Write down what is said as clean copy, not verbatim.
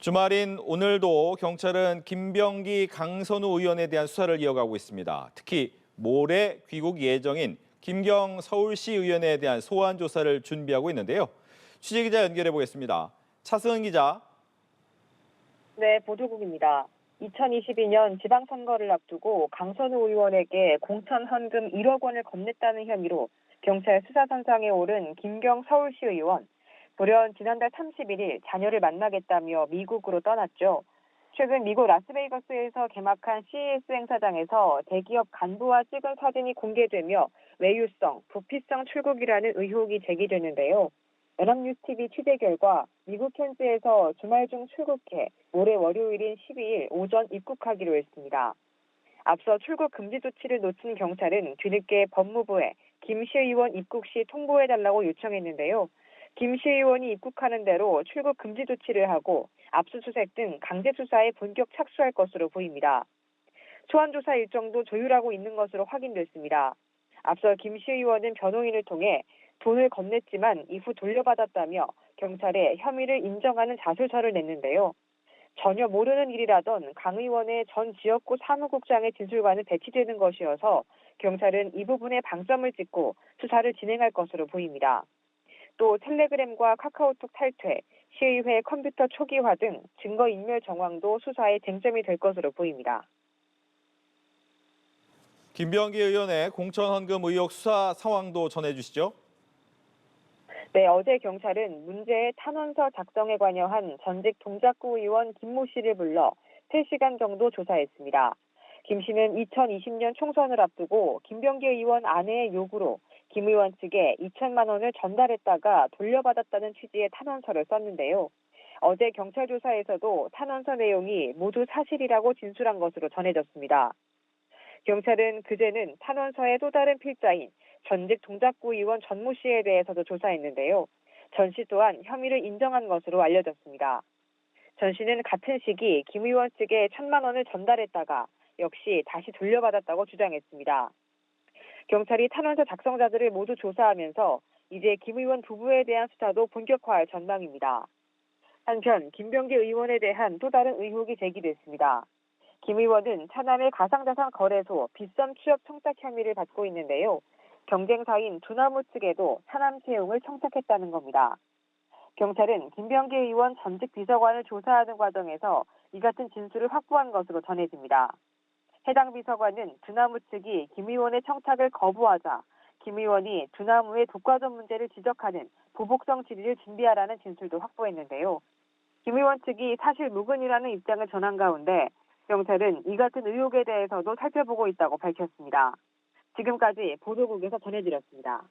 주말인 오늘도 경찰은 김병기 강선우 의원에 대한 수사를 이어가고 있습니다. 특히 모레 귀국 예정인 김경 서울시 의원에 대한 소환 조사를 준비하고 있는데요. 취재기자 연결해 보겠습니다. 차승은 기자. 네, 보도국입니다. 2022년 지방선거를 앞두고 강선우 의원에게 공천 헌금 1억 원을 건넸다는 혐의로 경찰 수사선상에 오른 김경 서울시 의원. 돌연 지난달 31일 자녀를 만나겠다며 미국으로 떠났죠. 최근 미국 라스베이거스에서 개막한 CES 행사장에서 대기업 간부와 찍은 사진이 공개되며 외유성, 부피성 출국이라는 의혹이 제기되는데요. 연합뉴스TV 취재 결과 미국 현지에서 주말 중 출국해 올해 월요일인 12일 오전 입국하기로 했습니다. 앞서 출국 금지 조치를 놓친 경찰은 뒤늦게 법무부에 김 시 의원 입국 시 통보해달라고 요청했는데요. 김 시 의원이 입국하는 대로 출국 금지 조치를 하고 압수수색 등 강제 수사에 본격 착수할 것으로 보입니다. 소환 조사 일정도 조율하고 있는 것으로 확인됐습니다. 앞서 김 시 의원은 변호인을 통해 돈을 건넸지만 이후 돌려받았다며 경찰에 혐의를 인정하는 자술서를 냈는데요. 전혀 모르는 일이라던 강 의원의 전 지역구 사무국장의 진술과는 배치되는 것이어서 경찰은 이 부분에 방점을 찍고 수사를 진행할 것으로 보입니다. 또 텔레그램과 카카오톡 탈퇴, 시의회 컴퓨터 초기화 등 증거인멸 정황도 수사의 쟁점이 될 것으로 보입니다. 김병기 의원의 공천 헌금 의혹 수사 상황도 전해주시죠. 네, 어제 경찰은 문제의 탄원서 작성에 관여한 전직 동작구 의원 김모 씨를 불러 3시간 정도 조사했습니다. 김 씨는 2020년 총선을 앞두고 김병기 의원 아내의 요구로 김 의원 측에 2천만 원을 전달했다가 돌려받았다는 취지의 탄원서를 썼는데요. 어제 경찰 조사에서도 탄원서 내용이 모두 사실이라고 진술한 것으로 전해졌습니다. 경찰은 그제는 탄원서의 또 다른 필자인 전직 동작구 의원 전모 씨에 대해서도 조사했는데요. 전 씨 또한 혐의를 인정한 것으로 알려졌습니다. 전 씨는 같은 시기 김 의원 측에 1천만 원을 전달했다가 역시 다시 돌려받았다고 주장했습니다. 경찰이 탄원서 작성자들을 모두 조사하면서 이제 김 의원 부부에 대한 수사도 본격화할 전망입니다. 한편 김병기 의원에 대한 또 다른 의혹이 제기됐습니다. 김 의원은 차남의 가상자산 거래소 빗썸 취업 청탁 혐의를 받고 있는데요. 경쟁사인 두나무 측에도 차남 채용을 청탁했다는 겁니다. 경찰은 김병기 의원 전직 비서관을 조사하는 과정에서 이 같은 진술을 확보한 것으로 전해집니다. 해당 비서관은 두나무 측이 김 의원의 청탁을 거부하자 김 의원이 두나무의 독과점 문제를 지적하는 보복성 질의를 준비하라는 진술도 확보했는데요. 김 의원 측이 사실 무근이라는 입장을 전한 가운데 경찰은 이 같은 의혹에 대해서도 살펴보고 있다고 밝혔습니다. 지금까지 보도국에서 전해드렸습니다.